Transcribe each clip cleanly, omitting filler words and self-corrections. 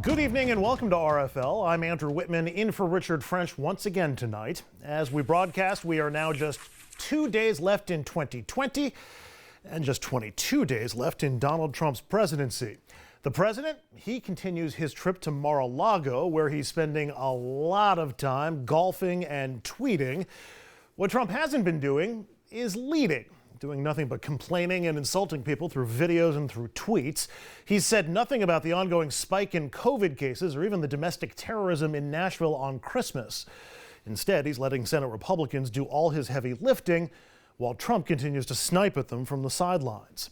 Good evening and welcome to RFL. I'm Andrew Whitman in for Richard French once again tonight. As we broadcast, we are now just 2 days left in 2020 and just 22 days left in Donald Trump's presidency. The president, he continues his trip to Mar-a-Lago, where he's spending a lot of time golfing and tweeting. What Trump hasn't been doing is leading. Doing nothing but complaining and insulting people through videos and through tweets. He's said nothing about the ongoing spike in COVID cases or even the domestic terrorism in Nashville on Christmas. Instead, he's letting Senate Republicans do all his heavy lifting while Trump continues to snipe at them from the sidelines.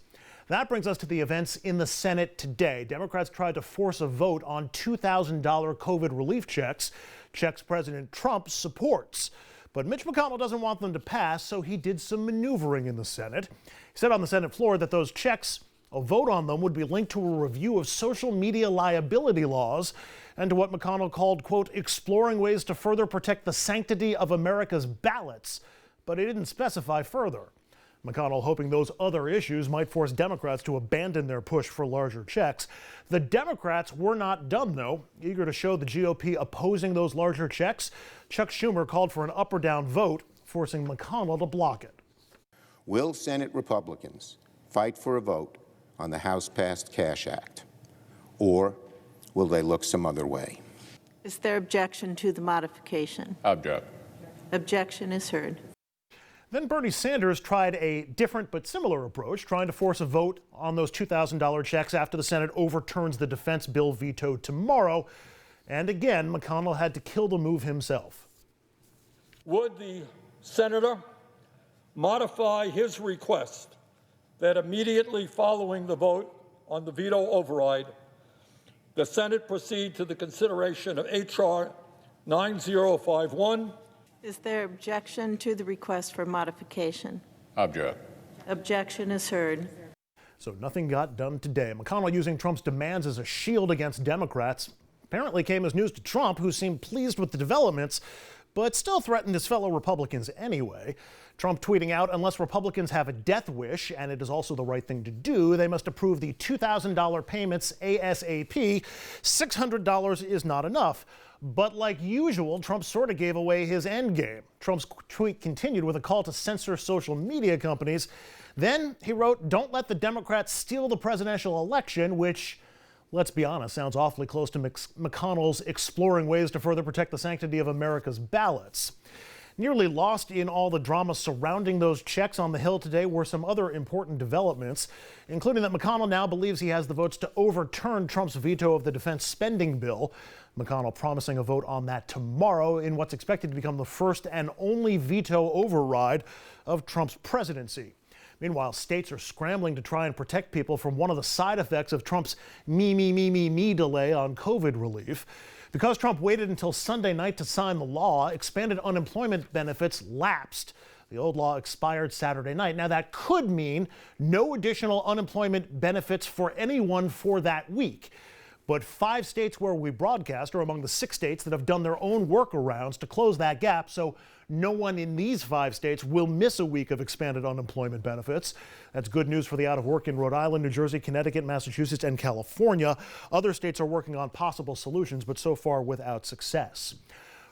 That brings us to the events in the Senate today. Democrats tried to force a vote on $2,000 COVID relief checks President Trump supports. But Mitch McConnell doesn't want them to pass, so he did some maneuvering in the Senate. He said on the Senate floor that those checks, a vote on them, would be linked to a review of social media liability laws and to what McConnell called, quote, exploring ways to further protect the sanctity of America's ballots. But he didn't specify further. McConnell hoping those other issues might force Democrats to abandon their push for larger checks. The Democrats were not done, though. Eager to show the GOP opposing those larger checks, Chuck Schumer called for an up or down vote, forcing McConnell to block it. Will Senate Republicans fight for a vote on the House-passed Cash Act, or will they look some other way? Is there objection to the modification? Object. Objection is heard. Then Bernie Sanders tried a different but similar approach, trying to force a vote on those $2,000 checks after the Senate overturns the defense bill vetoed tomorrow. And again, McConnell had to kill the move himself. Would the senator modify his request that immediately following the vote on the veto override, the Senate proceed to the consideration of H.R. 9051? Is there objection to the request for modification? Object. Objection is heard. So nothing got done today. McConnell using Trump's demands as a shield against Democrats apparently came as news to Trump, who seemed pleased with the developments, but still threatened his fellow Republicans anyway. Trump tweeting out, unless Republicans have a death wish, and it is also the right thing to do, they must approve the $2,000 payments ASAP. $600 is not enough. But like usual, Trump sort of gave away his endgame. Trump's tweet continued with a call to censor social media companies. Then he wrote, don't let the Democrats steal the presidential election, which, let's be honest, sounds awfully close to McConnell's exploring ways to further protect the sanctity of America's ballots. Nearly lost in all the drama surrounding those checks on the Hill today were some other important developments, including that McConnell now believes he has the votes to overturn Trump's veto of the defense spending bill. McConnell promising a vote on that tomorrow in what's expected to become the first and only veto override of Trump's presidency. Meanwhile, states are scrambling to try and protect people from one of the side effects of Trump's me delay on COVID relief. Because Trump waited until Sunday night to sign the law, expanded unemployment benefits lapsed. The old law expired Saturday night. Now, that could mean no additional unemployment benefits for anyone for that week. But 5 states where we broadcast are among the 6 states that have done their own workarounds to close that gap, so no one in these 5 states will miss a week of expanded unemployment benefits. That's good news for the out of work in Rhode Island, New Jersey, Connecticut, Massachusetts, and California. Other states are working on possible solutions, but so far without success.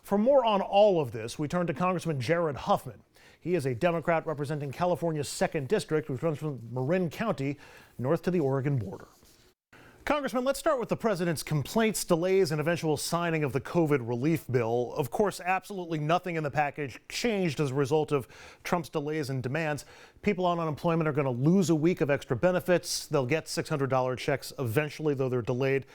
For more on all of this, we turn to Congressman Jared Huffman. He is a Democrat representing California's 2nd District, which runs from Marin County north to the Oregon border. Congressman, let's start with the president's complaints, delays, and eventual signing of the COVID relief bill. Of course, absolutely nothing in the package changed as a result of Trump's delays and demands. People on unemployment are going to lose a week of extra benefits. They'll get $600 checks eventually, though they're delayed.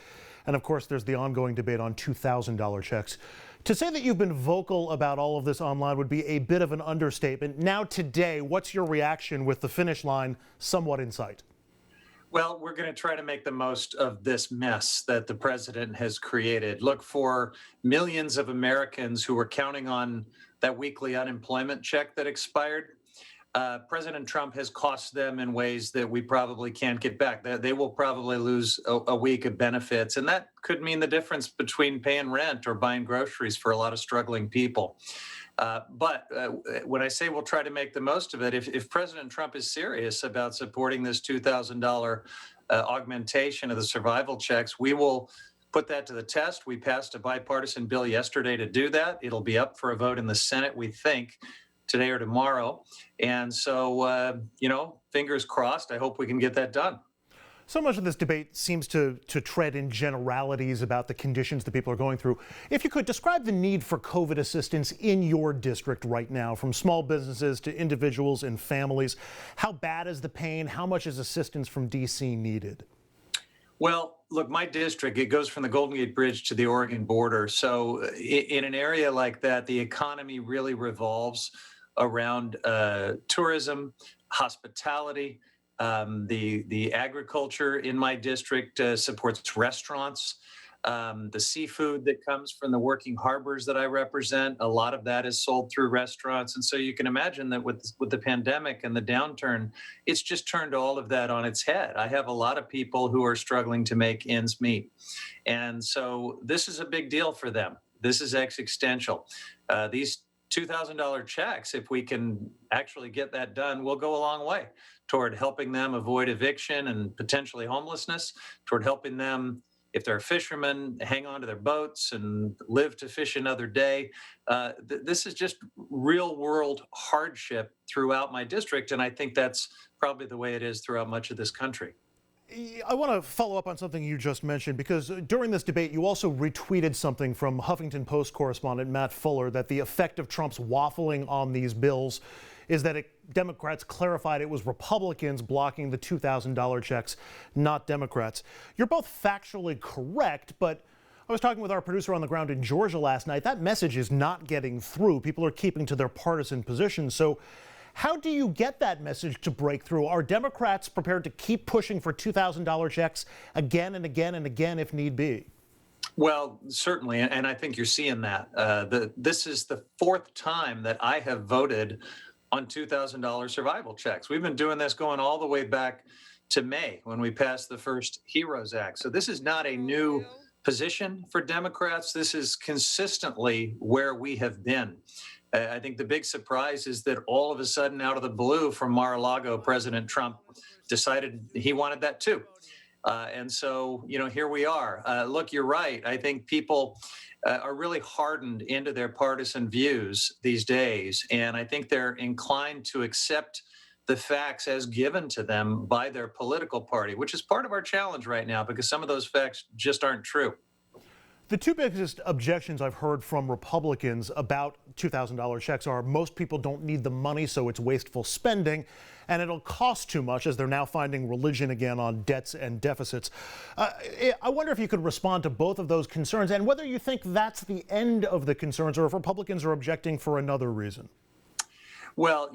And of course, there's the ongoing debate on $2,000 checks. To say that you've been vocal about all of this online would be a bit of an understatement. Now today, what's your reaction with the finish line somewhat in sight? Well, we're going to try to make the most of this mess that the president has created. Look, for millions of Americans who were counting on that weekly unemployment check that expired, President Trump has cost them in ways that we probably can't get back. They will probably lose a week of benefits, and that could mean the difference between paying rent or buying groceries for a lot of struggling people. But when I say we'll try to make the most of it, if President Trump is serious about supporting this $2,000 augmentation of the survival checks, we will put that to the test. We passed a bipartisan bill yesterday to do that. It'll be up for a vote in the Senate, we think, today or tomorrow. And so, fingers crossed, I hope we can get that done. So much of this debate seems to tread in generalities about the conditions that people are going through. If you could describe the need for COVID assistance in your district right now, from small businesses to individuals and families, how bad is the pain? How much is assistance from D.C. needed? Well, look, my district, it goes from the Golden Gate Bridge to the Oregon border. So in an area like that, the economy really revolves around tourism, hospitality. The agriculture in my district supports restaurants. The seafood that comes from the working harbors that I represent, a lot of that is sold through restaurants. And so you can imagine that with the pandemic and the downturn, it's just turned all of that on its head. I have a lot of people who are struggling to make ends meet. And so this is a big deal for them. This is existential. These $2,000 checks, if we can actually get that done, will go a long way toward helping them avoid eviction and potentially homelessness, toward helping them, if they're fishermen, hang on to their boats and live to fish another day. This is just real world hardship throughout my district, and I think that's probably the way it is throughout much of this country. I want to follow up on something you just mentioned, because during this debate, you also retweeted something from Huffington Post correspondent Matt Fuller, that the effect of Trump's waffling on these bills is that Democrats clarified it was Republicans blocking the $2,000 checks, not Democrats. You're both factually correct, but I was talking with our producer on the ground in Georgia last night. That message is not getting through. People are keeping to their partisan positions. So how do you get that message to break through? Are Democrats prepared to keep pushing for $2,000 checks again and again and again if need be? Well, certainly, and I think you're seeing that. This is the fourth time that I have voted on $2,000 survival checks. We've been doing this going all the way back to May when we passed the first HEROES Act. So this is not a new position for Democrats. This is consistently where we have been. I think the big surprise is that all of a sudden, out of the blue from Mar-a-Lago, President Trump decided he wanted that too. And so, here we are. Look, you're right. I think people are really hardened into their partisan views these days. And I think they're inclined to accept the facts as given to them by their political party, which is part of our challenge right now, because some of those facts just aren't true. The two biggest objections I've heard from Republicans about $2,000 checks are most people don't need the money, so it's wasteful spending, and it'll cost too much, as they're now finding religion again on debts and deficits. I wonder if you could respond to both of those concerns, and whether you think that's the end of the concerns, or if Republicans are objecting for another reason. Well,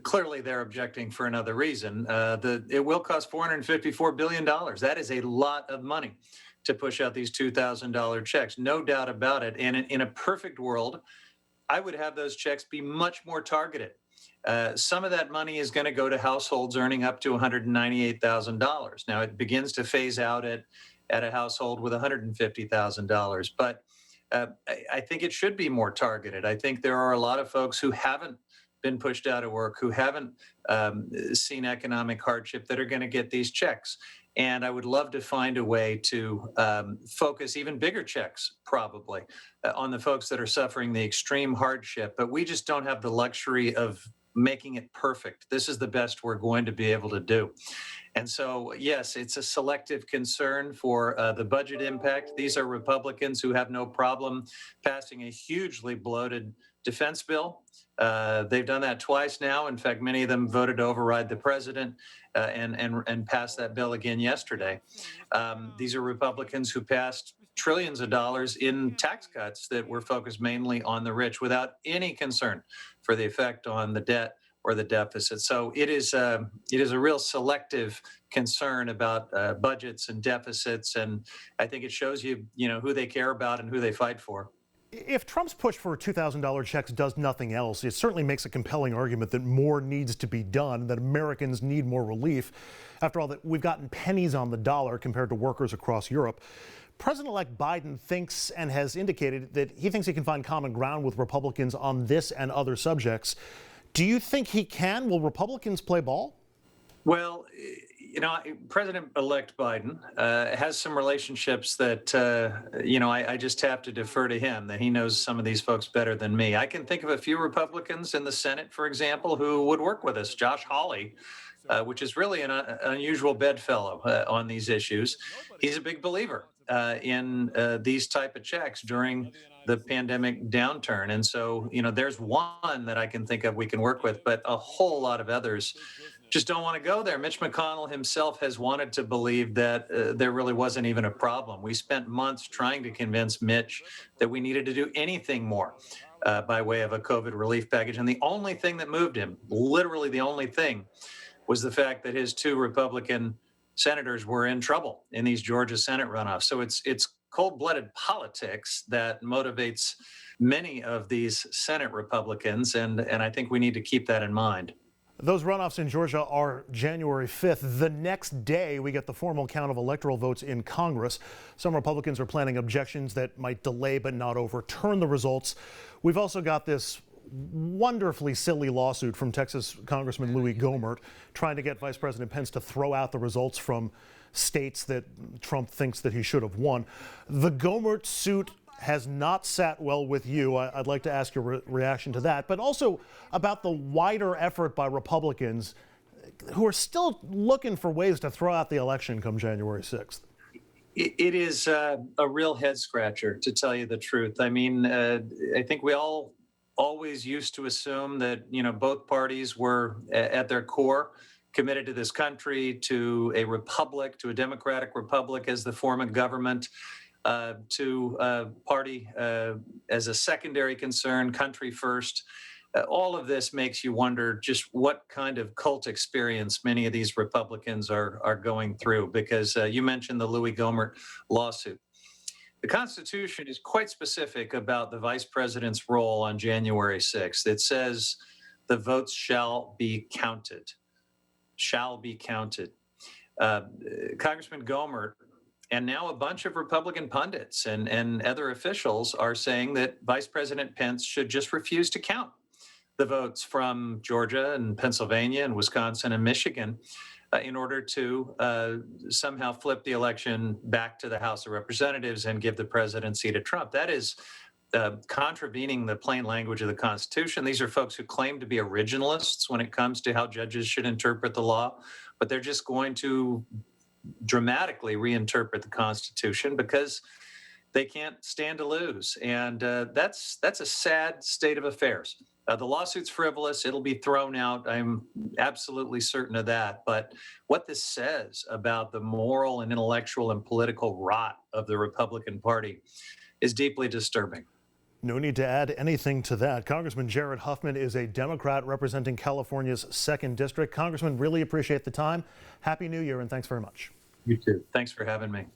clearly they're objecting for another reason. It will cost $454 billion. That is a lot of money to push out these $2,000 checks, no doubt about it. And in a perfect world, I would have those checks be much more targeted. Some of that money is going to go to households earning up to $198,000. Now, it begins to phase out at a household with $150,000. But I think it should be more targeted. I think there are a lot of folks who haven't been pushed out of work, who haven't seen economic hardship, that are going to get these checks. And I would love to find a way to focus even bigger checks, probably, on the folks that are suffering the extreme hardship. But we just don't have the luxury of making it perfect. This is the best we're going to be able to do. And so, yes, it's a selective concern for the budget impact. These are Republicans who have no problem passing a hugely bloated defense bill. They've done that twice now. In fact, many of them voted to override the president and pass that bill again yesterday. These are Republicans who passed trillions of dollars in tax cuts that were focused mainly on the rich, without any concern for the effect on the debt or the deficit. So it is a real selective concern about budgets and deficits, and I think it shows you who they care about and who they fight for. If Trump's push for $2,000 checks does nothing else, it certainly makes a compelling argument that more needs to be done, that Americans need more relief. After all, that we've gotten pennies on the dollar compared to workers across Europe. President-elect Biden thinks and has indicated that he thinks he can find common ground with Republicans on this and other subjects. Do you think he can? Will Republicans play ball? Well, President-elect Biden has some relationships that, I just have to defer to him, that he knows some of these folks better than me. I can think of a few Republicans in the Senate, for example, who would work with us. Josh Hawley, which is really an unusual bedfellow on these issues. He's a big believer in these type of checks during the pandemic downturn. And so, there's one that I can think of we can work with, but a whole lot of others just don't want to go there. Mitch McConnell himself has wanted to believe that there really wasn't even a problem. We spent months trying to convince Mitch that we needed to do anything more by way of a COVID relief package. And the only thing that moved him, literally the only thing, was the fact that his two Republican senators were in trouble in these Georgia Senate runoffs. So it's cold-blooded politics that motivates many of these Senate Republicans, and I think we need to keep that in mind. Those runoffs in Georgia are January 5th. The next day, we get the formal count of electoral votes in Congress. Some Republicans are planning objections that might delay but not overturn the results. We've also got this wonderfully silly lawsuit from Texas Congressman Louis Gohmert trying to get Vice President Pence to throw out the results from states that Trump thinks that he should have won. The Gohmert suit has not sat well with you. I'd like to ask your reaction to that, but also about the wider effort by Republicans who are still looking for ways to throw out the election come January 6th. It is a real head scratcher, to tell you the truth. I mean, I think we all always used to assume that, both parties were at their core committed to this country, to a republic, to a democratic republic as the form of government. To party as a secondary concern, country first. All of this makes you wonder just what kind of cult experience many of these Republicans are going through, because you mentioned the Louis Gohmert lawsuit. The Constitution is quite specific about the vice president's role on January 6th. It says the votes shall be counted. Shall be counted. Congressman Gohmert and now a bunch of Republican pundits and other officials are saying that Vice President Pence should just refuse to count the votes from Georgia and Pennsylvania and Wisconsin and Michigan in order to somehow flip the election back to the House of Representatives and give the presidency to Trump. That is contravening the plain language of the Constitution. These are folks who claim to be originalists when it comes to how judges should interpret the law, but they're just going to dramatically reinterpret the Constitution because they can't stand to lose. And that's a sad state of affairs. The lawsuit's frivolous. It'll be thrown out. I'm absolutely certain of that. But what this says about the moral and intellectual and political rot of the Republican Party is deeply disturbing. No need to add anything to that. Congressman Jared Huffman is a Democrat representing California's 2nd District. Congressman, really appreciate the time. Happy New Year, and thanks very much. You too. Thanks for having me.